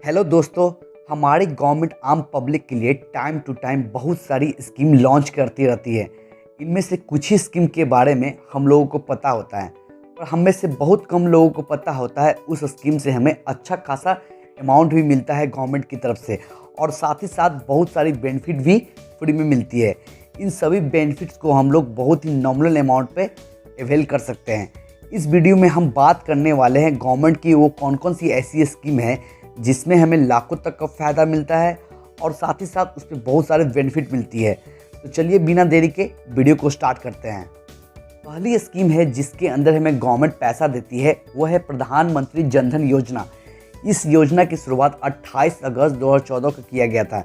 Hello दोस्तों। हमारी government आम पब्लिक के लिए टाइम टू टाइम बहुत सारी स्कीम लॉन्च करती रहती है। इनमें से कुछ ही स्कीम के बारे में हम लोगों को पता होता है, पर हम में से बहुत कम लोगों को पता होता है उस स्कीम से हमें अच्छा खासा अमाउंट भी मिलता है गवर्नमेंट की तरफ से, और साथ ही साथ बहुत सारी बेनिफिट भी फ्री में मिलती है। इन सभी बेनिफिट्स को हम लोग बहुत ही नॉमिनल अमाउंट पे अवेल कर सकते हैं। इस वीडियो में हम बात करने वाले हैं गवर्नमेंट की वो कौन कौन सी ऐसी स्कीम है जिसमें हमें लाखों तक का फ़ायदा मिलता है और साथ ही साथ उस पर बहुत सारे बेनिफिट मिलती है। तो चलिए बिना देरी के वीडियो को स्टार्ट करते हैं। पहली स्कीम है जिसके अंदर हमें गवर्नमेंट पैसा देती है, वो है प्रधानमंत्री जन धन योजना। इस योजना की शुरुआत 28 अगस्त 2014 को किया गया था।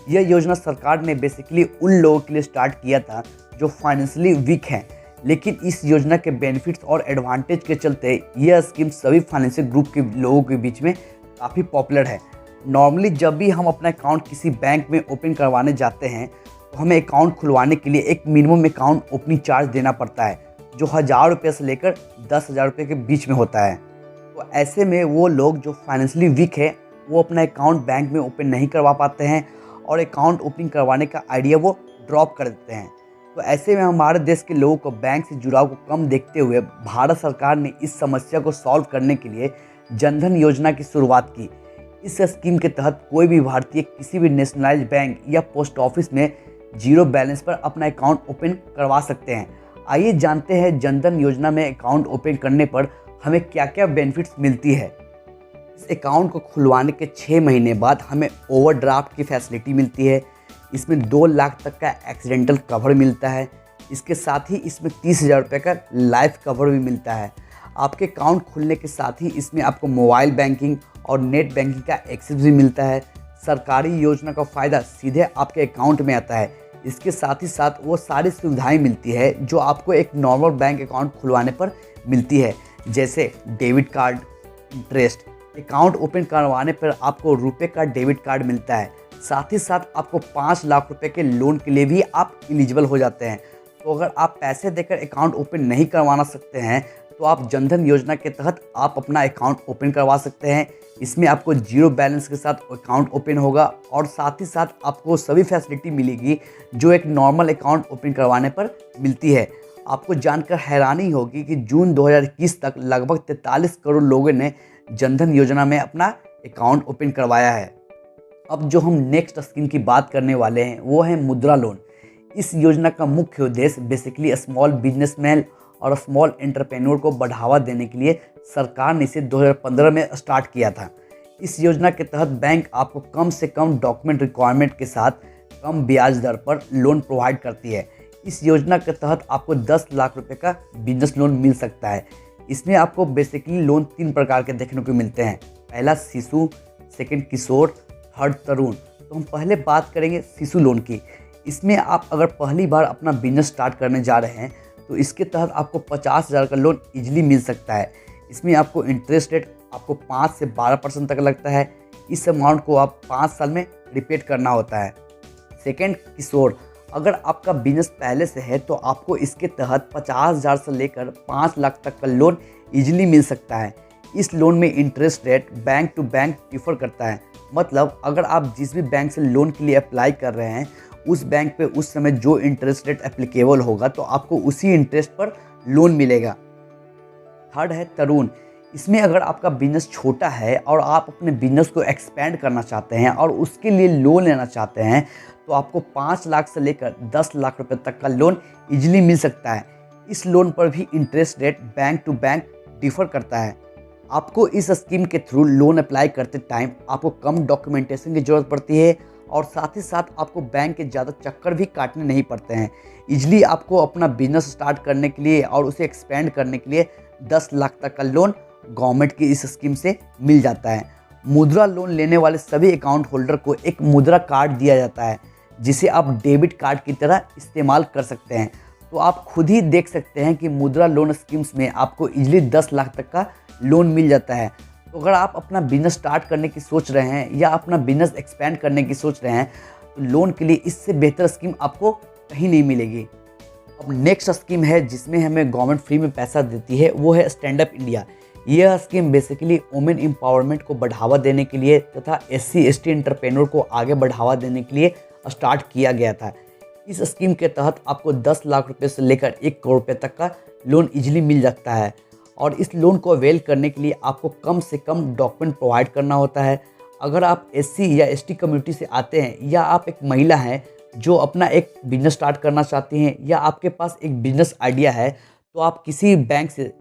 यह योजना सरकार ने बेसिकली उन लोगों के लिए स्टार्ट किया था जो फाइनेंशियली वीक हैं, लेकिन इस योजना के बेनिफिट्स और एडवांटेज के चलते यह स्कीम सभी फाइनेंशियल ग्रुप के लोगों के बीच में काफ़ी पॉपुलर है। नॉर्मली जब भी हम अपना अकाउंट किसी बैंक में ओपन करवाने जाते हैं तो हमें अकाउंट खुलवाने के लिए एक मिनिमम अकाउंट ओपनिंग चार्ज देना पड़ता है, जो 1000 रुपये से लेकर 10,000 रुपये के बीच में होता है। तो ऐसे में वो लोग जो फाइनेंशियली वीक है वो अपना अकाउंट बैंक में ओपन नहीं करवा पाते हैं और अकाउंट ओपनिंग करवाने का आइडिया वो ड्रॉप कर देते हैं। तो ऐसे में हमारे देश के लोगों को बैंक से जुड़ाव को कम देखते हुए भारत सरकार ने इस समस्या को सॉल्व करने के लिए जनधन योजना की शुरुआत की। इस स्कीम के तहत कोई भी भारतीय किसी भी नेशनलाइज्ड बैंक या पोस्ट ऑफिस में जीरो बैलेंस पर अपना अकाउंट ओपन करवा सकते हैं। आइए जानते हैं जनधन योजना में अकाउंट ओपन करने पर हमें क्या क्या बेनिफिट्स मिलती है। इस अकाउंट को खुलवाने के 6 महीने बाद हमें ओवरड्राफ्ट की फैसिलिटी मिलती है। इसमें 2 लाख तक का एक्सीडेंटल कवर मिलता है। इसके साथ ही इसमें 30,000 रुपये का लाइफ कवर भी मिलता है। आपके अकाउंट खुलने के साथ ही इसमें आपको मोबाइल बैंकिंग और नेट बैंकिंग का एक्सेस भी मिलता है। सरकारी योजना का फ़ायदा सीधे आपके अकाउंट में आता है। इसके साथ ही साथ वो सारी सुविधाएं मिलती है जो आपको एक नॉर्मल बैंक अकाउंट खुलवाने पर मिलती है, जैसे debit card, interest. Account open करवाने पर आपको रुपए का डेबिट कार्ड मिलता है। साथ ही साथ आपको 5 लाख रुपए के लोन के लिए भी आप एलिजिबल हो जाते हैं। तो अगर आप पैसे देकर अकाउंट ओपन नहीं करवाना सकते हैं तो आप जनधन योजना के तहत आप अपना अकाउंट ओपन करवा सकते हैं। इसमें आपको जीरो बैलेंस के साथ अकाउंट ओपन होगा और साथ ही साथ आपको सभी फैसिलिटी मिलेगी जो एक नॉर्मल अकाउंट ओपन करवाने पर मिलती है। आपको जानकर हैरानी होगी कि जून 2021 तक लगभग 43 करोड़ लोगों ने जनधन योजना में अपना अकाउंट ओपन करवाया है। अब जो हम नेक्स्ट स्कीम की बात करने वाले हैं वो है मुद्रा लोन। इस योजना का मुख्य उद्देश्य बेसिकली स्मॉल बिजनेसमैन और स्मॉल एंटरप्रेन्योर को बढ़ावा देने के लिए सरकार ने इसे 2015 में स्टार्ट किया था। इस योजना के तहत बैंक आपको कम से कम डॉक्यूमेंट रिक्वायरमेंट के साथ कम ब्याज दर पर लोन प्रोवाइड करती है। इस योजना के तहत आपको 10 लाख रुपए का बिजनेस लोन मिल सकता है। इसमें आपको बेसिकली लोन 3 प्रकार के देखने को मिलते हैं। पहला शिशु, सेकंड किशोर, थर्ड तरुण। तो हम पहले बात करेंगे शिशु लोन की। इसमें आप अगर पहली बार अपना बिजनेस स्टार्ट करने जा रहे हैं तो इसके तहत आपको 50,000 का लोन इजीली मिल सकता है। इसमें आपको इंटरेस्ट रेट आपको 5 से 12% तक लगता है। इस अमाउंट को आप 5 साल में रिपेट करना होता है। सेकंड किशोर, अगर आपका बिजनेस पहले से है तो आपको इसके तहत 50,000 से लेकर 5 लाख तक का लोन इजीली मिल सकता है। इस लोन में interest rate bank to bank differ करता है। मतलब अगर आप जिस भी बैंक से लोन के लिए अप्लाई कर रहे हैं उस बैंक पे उस समय जो इंटरेस्ट रेट एप्लीकेबल होगा तो आपको उसी इंटरेस्ट पर लोन मिलेगा। थर्ड है तरुण। इसमें अगर आपका बिजनेस छोटा है और आप अपने बिजनेस को एक्सपेंड करना चाहते हैं और उसके लिए लोन लेना चाहते हैं तो आपको 5 लाख से लेकर 10 लाख रुपए तक का लोन इजीली मिल सकता है। इस लोन पर भी interest rate bank to bank differ करता है। आपको इस स्कीम के थ्रू लोन अप्लाई करते टाइम आपको कम डॉक्यूमेंटेशन की ज़रूरत पड़ती है और साथ ही साथ आपको बैंक के ज़्यादा चक्कर भी काटने नहीं पड़ते हैं। इजली आपको अपना बिजनेस स्टार्ट करने के लिए और उसे एक्सपेंड करने के लिए 10 लाख तक का लोन गवर्नमेंट की इस स्कीम से मिल जाता है। मुद्रा लोन लेने वाले सभी अकाउंट होल्डर को एक मुद्रा कार्ड दिया जाता है जिसे आप डेबिट कार्ड की तरह इस्तेमाल कर सकते हैं। तो आप खुद ही देख सकते हैं कि मुद्रा लोन स्कीम्स में आपको इजली 10 लाख तक का लोन मिल जाता है। तो अगर आप अपना बिजनेस स्टार्ट करने की सोच रहे हैं या अपना बिजनेस एक्सपेंड करने की सोच रहे हैं तो लोन के लिए इससे बेहतर स्कीम आपको कहीं नहीं मिलेगी। अब नेक्स्ट स्कीम है जिसमें हमें गवर्नमेंट फ्री में पैसा देती है, वो है स्टैंड अप इंडिया। यह स्कीम बेसिकली वुमेन एम्पावरमेंट को बढ़ावा देने के लिए तथा SC/ST एंटरप्रेन्योर को आगे बढ़ावा देने के लिए स्टार्ट किया गया था। इस स्कीम के तहत आपको 10 लाख रुपए से लेकर 1 करोड़ रुपए तक का लोन इजीली मिल सकता है और इस लोन को अवेल करने के लिए आपको कम से कम डॉक्यूमेंट प्रोवाइड करना होता है। अगर आप SC या ST कम्युनिटी से आते हैं या आप एक महिला हैं जो अपना एक बिजनेस स्टार्ट करना चाहती हैं या आपके पास एक बिजनेस आइडिया है, तो आप किसी बैंक से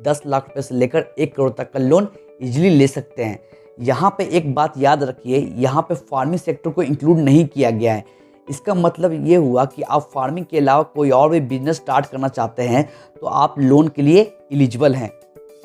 10 लाख रुपए से लेकर 1 करोड़ तक का लोन इजीली ले सकते हैं। यहाँ पे एक बात याद रखिए, यहाँ पे फार्मिंग सेक्टर को इंक्लूड नहीं किया गया है। इसका मतलब ये हुआ कि आप फार्मिंग के अलावा कोई और भी बिजनेस स्टार्ट करना चाहते हैं तो आप लोन के लिए एलिजिबल हैं।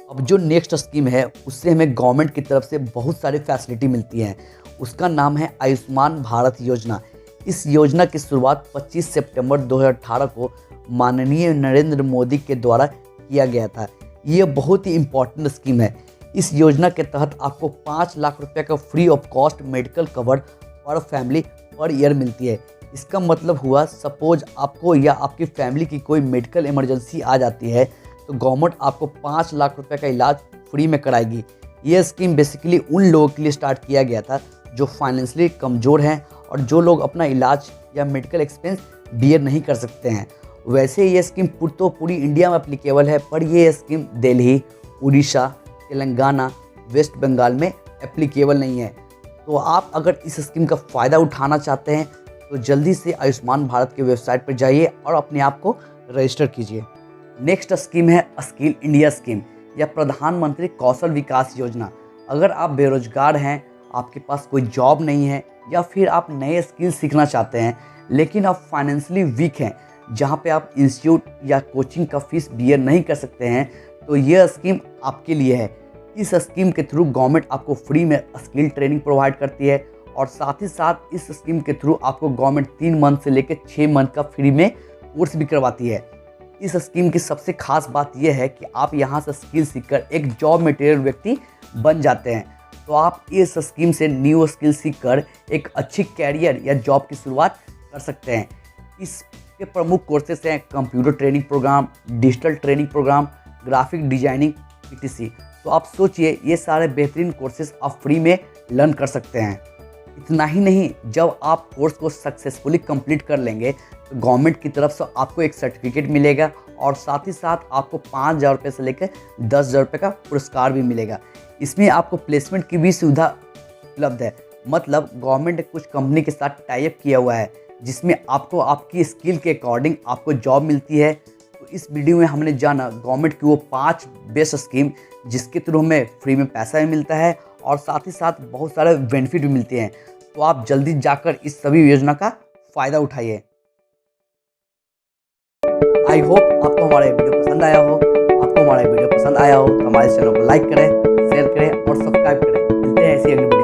अब जो नेक्स्ट स्कीम है उससे हमें गवर्नमेंट की तरफ से बहुत सारी फैसिलिटी मिलती हैं। उसका नाम है आयुष्मान भारत योजना। इस योजना की शुरुआत 25 सितंबर 2018 को माननीय नरेंद्र मोदी के द्वारा किया गया था। ये बहुत ही इम्पॉर्टेंट स्कीम है। इस योजना के तहत आपको 5 लाख रुपए का free of cost medical cover पर फैमिली पर ईयर मिलती है। इसका मतलब हुआ सपोज आपको या आपकी फैमिली की कोई मेडिकल इमरजेंसी आ जाती है तो गवर्नमेंट आपको 5 लाख रुपए का इलाज फ्री में कराएगी। ये स्कीम बेसिकली उन लोगों के लिए स्टार्ट किया गया था जो फाइनेंशियली कमज़ोर हैं और जो लोग अपना इलाज या मेडिकल एक्सपेंस बियर नहीं कर सकते हैं। वैसे ये स्कीम पूरी इंडिया में एप्लीकेबल है, पर ये स्कीम दिल्ली, उड़ीसा, तेलंगाना, वेस्ट बंगाल में एप्लीकेबल नहीं है। तो आप अगर इस स्कीम का फ़ायदा उठाना चाहते हैं तो जल्दी से आयुष्मान भारत के वेबसाइट पर जाइए और अपने आप को रजिस्टर कीजिए। नेक्स्ट स्कीम है स्किल इंडिया स्कीम या प्रधानमंत्री कौशल विकास योजना। अगर आप बेरोजगार हैं, आपके पास कोई जॉब नहीं है या फिर आप नए स्किल सीखना चाहते हैं लेकिन आप फाइनेंशियली वीक हैं, जहां पे आप इंस्टीट्यूट या कोचिंग का फीस बियर नहीं कर सकते हैं, तो यह स्कीम आपके लिए है। इस स्कीम के थ्रू गवर्नमेंट आपको फ्री में स्किल ट्रेनिंग प्रोवाइड करती है और साथ ही साथ इस स्कीम के थ्रू आपको गवर्नमेंट 3 मंथ से लेकर 6 मंथ का फ्री में कोर्स भी करवाती है। इस स्कीम की सबसे खास बात यह है कि आप यहाँ से स्किल सीखकर एक जॉब मटेरियल व्यक्ति बन जाते हैं। तो आप इस स्कीम से न्यू स्किल सीखकर एक अच्छी कैरियर या जॉब की शुरुआत कर सकते हैं। इसके प्रमुख कोर्सेस हैं computer training program, digital training program, graphic designing, etc। तो आप सोचिए ये सारे बेहतरीन कोर्सेज आप फ्री में लर्न कर सकते हैं। इतना ही नहीं, जब आप कोर्स को सक्सेसफुली कंप्लीट कर लेंगे तो गवर्नमेंट की तरफ से आपको एक सर्टिफिकेट मिलेगा और साथ ही साथ आपको 5,000 रुपये से लेकर 10,000 रुपये का पुरस्कार भी मिलेगा। इसमें आपको प्लेसमेंट की भी सुविधा उपलब्ध है। मतलब गवर्नमेंट ने कुछ कंपनी के साथ टाई अप किया हुआ है जिसमें आपको आपकी स्किल के अकॉर्डिंग आपको जॉब मिलती है। तो इस वीडियो में हमने जाना गवर्नमेंट की वो 5 बेस्ट स्कीम जिसके थ्रू हमें फ्री में पैसा भी मिलता है और साथ ही साथ बहुत सारे बेनिफिट भी मिलते हैं। तो आप जल्दी जाकर इस सभी योजना का फ़ायदा उठाइए। आई होप आपको हमारा वीडियो पसंद आया हो। आपको हमारा वीडियो पसंद आया हो तो हमारे चैनल को लाइक करें, शेयर करें और सब्सक्राइब करें। मिलते हैं ऐसी अगली